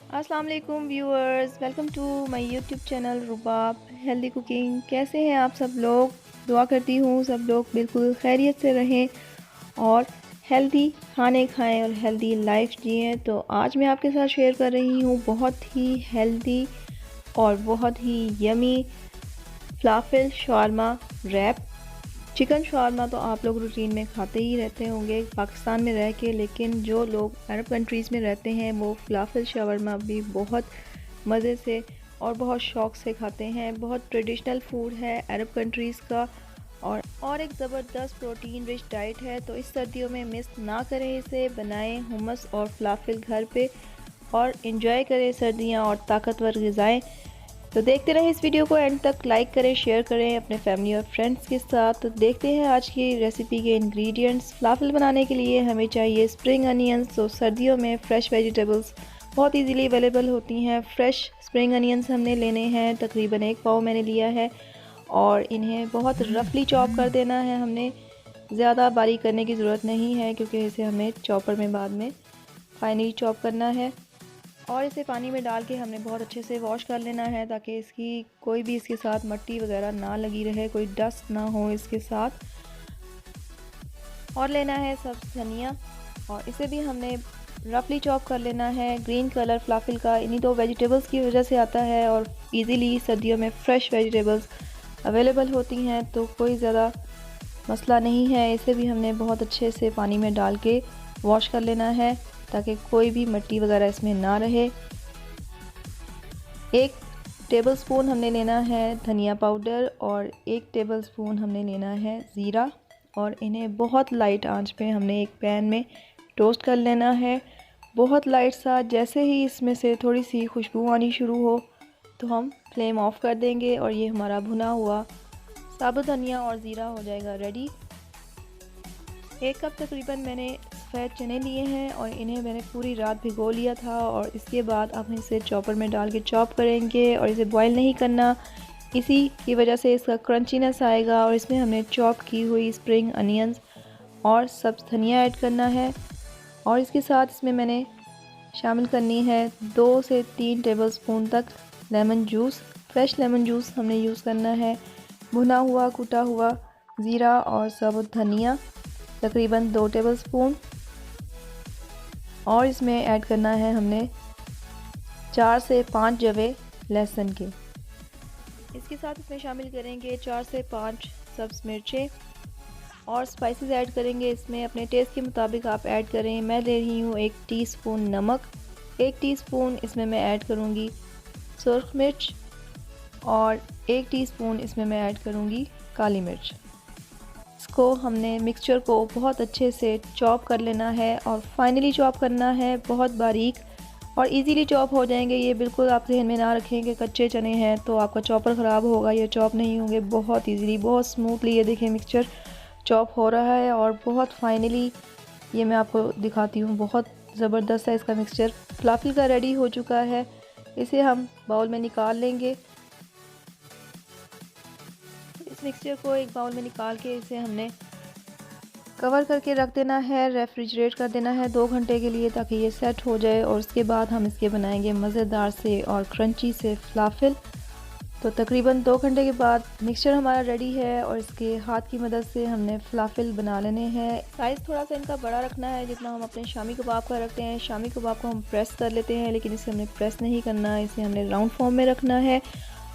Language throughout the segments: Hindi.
अस्सलाम वालेकुम viewers, welcome to my YouTube channel Rubab healthy cooking. कैसे हैं आप सब लोग? दुआ करती हूँ सब लोग बिल्कुल खैरियत से रहें और हेल्दी खाने खाएं और हेल्दी लाइफ जिएं। तो आज मैं आपके साथ शेयर कर रही हूँ बहुत ही हेल्दी और बहुत ही yummy फलाफिल shawarma rap. Chicken shawarma तो आप लोग रूटीन में खाते ही रहते होंगे पाकिस्तान में रह के, लेकिन जो लोग अरब कंट्रीज़ में रहते हैं वो फलाफिल शवारमा भी बहुत मज़े से और बहुत शौक़ से खाते हैं। बहुत ट्रेडिशनल फूड है अरब कंट्रीज़ का और एक ज़बरदस्त प्रोटीन रिच डाइट है। तो इस सर्दियों में मिस ना करें, इसे बनाएं हुमस और फलाफिल घर पे और इन्जॉय करें सर्दियाँ और ताकतवर ग़िज़ाएँ। तो देखते रहें इस वीडियो को एंड तक, लाइक करें, शेयर करें अपने फैमिली और फ्रेंड्स के साथ। तो देखते हैं आज की रेसिपी के इंग्रेडिएंट्स। फलाफिल बनाने के लिए हमें चाहिए स्प्रिंग अनियंस। तो सर्दियों में फ़्रेश वेजिटेबल्स बहुत इजीली अवेलेबल होती हैं। फ़्रेश स्प्रिंग अनियंस हमने लेने हैं, तकरीबन 1 पाव मैंने लिया है और इन्हें बहुत रफली चॉप कर देना है। हमने ज़्यादा बारीक करने की ज़रूरत नहीं है क्योंकि इसे हमें चॉपर में बाद में फाइनली चॉप करना है। और इसे पानी में डाल के हमने बहुत अच्छे से वॉश कर लेना है ताकि इसकी कोई भी इसके साथ मट्टी वगैरह ना लगी रहे, कोई डस्ट ना हो इसके साथ। और लेना है सब्ज़ धनिया और इसे भी हमने रफली चॉप कर लेना है। ग्रीन कलर फलाफिल का इन्हीं दो वेजिटेबल्स की वजह से आता है और इजीली सर्दियों में फ़्रेश वेजिटेबल्स अवेलेबल होती हैं तो कोई ज़्यादा मसला नहीं है। इसे भी हमने बहुत अच्छे से पानी में डाल के वॉश कर लेना है ताकि कोई भी मिट्टी वगैरह इसमें ना रहे। 1 टेबलस्पून हमने लेना है धनिया पाउडर और 1 टेबलस्पून हमने लेना है ज़ीरा और इन्हें बहुत लाइट आंच पे हमने एक पैन में टोस्ट कर लेना है, बहुत लाइट सा। जैसे ही इसमें से थोड़ी सी खुशबू आनी शुरू हो तो हम फ्लेम ऑफ कर देंगे और ये हमारा भुना हुआ साबुत धनिया और ज़ीरा हो जाएगा रेडी। 1 कप तकरीबन मैंने सफ़ेद चने लिए हैं और इन्हें मैंने पूरी रात भिगो लिया था और इसके बाद हम इसे चॉपर में डाल के चॉप करेंगे और इसे बॉईल नहीं करना, इसी की वजह से इसका क्रंचीनेस आएगा। और इसमें हमने चॉप की हुई स्प्रिंग अनियंस और सब्ज़ धनिया ऐड करना है और इसके साथ इसमें मैंने शामिल करनी है 2 से 3 टेबलस्पून तक lemon juice. Fresh lemon juice हमने यूज़ करना है। भुना हुआ कुटा हुआ ज़ीरा और साबुत धनिया तकरीबन 2 टेबलस्पून और इसमें ऐड करना है हमने 4 से 5 जवे लहसुन के। इसके साथ इसमें शामिल करेंगे 4 से 5 सब्ज़ मिर्चें और स्पाइसेस ऐड करेंगे। इसमें अपने टेस्ट के मुताबिक आप ऐड करें। मैं ले रही हूँ 1 टीस्पून नमक, 1 टीस्पून इसमें मैं ऐड करूँगी सुर्ख मिर्च और 1 टीस्पून इसमें मैं ऐड करूँगी काली मिर्च। इसको हमने मिक्सचर को बहुत अच्छे से चॉप कर लेना है और फाइनली चॉप करना है बहुत बारीक और इजीली चॉप हो जाएंगे ये। बिल्कुल आप ध्यान में ना रखें कि कच्चे चने हैं तो आपका चॉपर ख़राब होगा, ये चॉप नहीं होंगे। बहुत इजीली बहुत स्मूथली ये देखें मिक्सचर चॉप हो रहा है और बहुत फाइनली ये मैं आपको दिखाती हूँ, बहुत ज़बरदस्त है इसका मिक्सचर। फलाफिल का रेडी हो चुका है, इसे हम बाउल में निकाल लेंगे। इस मिक्सचर को एक बाउल में निकाल के इसे हमने कवर करके रख देना है, रेफ्रिजरेट कर देना है 2 घंटे के लिए ताकि ये सेट हो जाए। और उसके बाद हम इसके बनाएंगे मज़ेदार से और क्रंची से फलाफिल। तो तकरीबन 2 घंटे के बाद मिक्सचर हमारा रेडी है और इसके हाथ की मदद से हमने फलाफिल बना लेने हैं। साइज़ थोड़ा सा इनका बड़ा रखना है जितना हम अपने शामी कबाब का रखते हैं। शामी कबाब को हम प्रेस कर लेते हैं लेकिन इसे हमने प्रेस नहीं करना, इसे हमने राउंड फॉर्म में रखना है।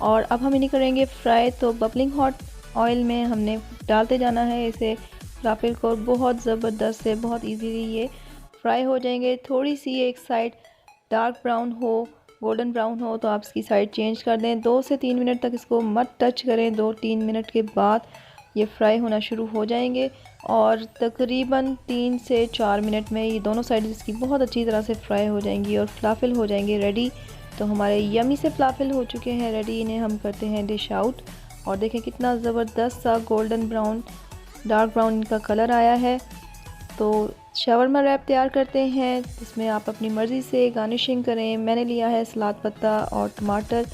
और अब हम इन्हें करेंगे फ्राई। तो बबलिंग हॉट ऑयल में हमने डालते जाना है इसे फलाफिल को, बहुत ज़बरदस्त से बहुत इजीली ये फ्राई हो जाएंगे। थोड़ी सी एक साइड डार्क ब्राउन हो, गोल्डन ब्राउन हो तो आप इसकी साइड चेंज कर दें। 2 से 3 मिनट तक इसको मत टच करें, 2-3 मिनट के बाद ये फ्राई होना शुरू हो जाएंगे और तकरीबन 3 से 4 मिनट में ये दोनों साइड इसकी बहुत अच्छी तरह से फ्राई हो जाएंगी और फलाफिल हो जाएंगे रेडी। तो हमारे यमी से फलाफिल हो चुके हैं रेडी। इन्हें हम करते हैं डिश आउट और देखें कितना ज़बरदस्त सा गोल्डन ब्राउन डार्क ब्राउन इनका कलर आया है। तो शवरमा रैप तैयार करते हैं, इसमें आप अपनी मर्ज़ी से गार्निशिंग करें। मैंने लिया है सलाद पत्ता और टमाटर,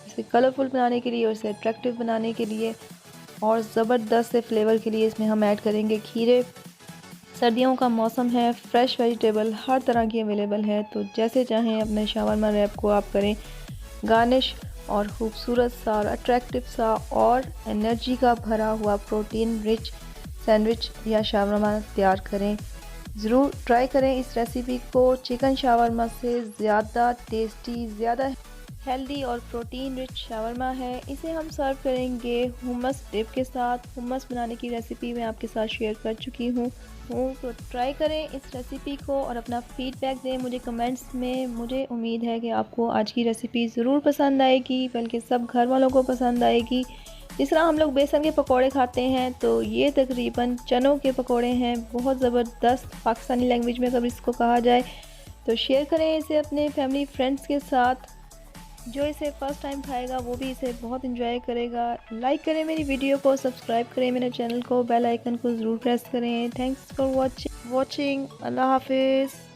इसे कलरफुल बनाने के लिए और इसे अट्रैक्टिव बनाने के लिए और ज़बरदस्त से फ्लेवर के लिए इसमें हम ऐड करेंगे खीरे। सर्दियों का मौसम है, फ्रेश वेजिटेबल हर तरह की अवेलेबल है, तो जैसे चाहें अपने शावरमा रैप को आप करें गार्निश और खूबसूरत सा और अट्रैक्टिव सा और एनर्जी का भरा हुआ प्रोटीन रिच सैंडविच या शावरमा तैयार करें। ज़रूर ट्राई करें इस रेसिपी को। चिकन शावरमा से ज़्यादा टेस्टी, ज़्यादा हेल्दी और प्रोटीन रिच शावरमा है। इसे हम सर्व करेंगे हुमस डिप के साथ। हुमस बनाने की रेसिपी मैं आपके साथ शेयर कर चुकी हूँ, तो ट्राई करें इस रेसिपी को और अपना फीडबैक दें मुझे कमेंट्स में। मुझे उम्मीद है कि आपको आज की रेसिपी ज़रूर पसंद आएगी, बल्कि सब घर वालों को पसंद आएगी। जिस तरह हम लोग बेसन के पकोड़े खाते हैं, तो ये तकरीबन चनों के पकोड़े हैं, बहुत ज़बरदस्त पाकिस्तानी लैंग्वेज में अगर इसको कहा जाए। तो शेयर करें इसे अपने फैमिली फ्रेंड्स के साथ। जो इसे फर्स्ट टाइम खाएगा वो भी इसे बहुत इंजॉय करेगा। लाइक करें मेरी वीडियो को, सब्सक्राइब करें मेरे चैनल को, बेल आइकन को ज़रूर प्रेस करें। Thanks for watching. अल्लाह हाफिज़।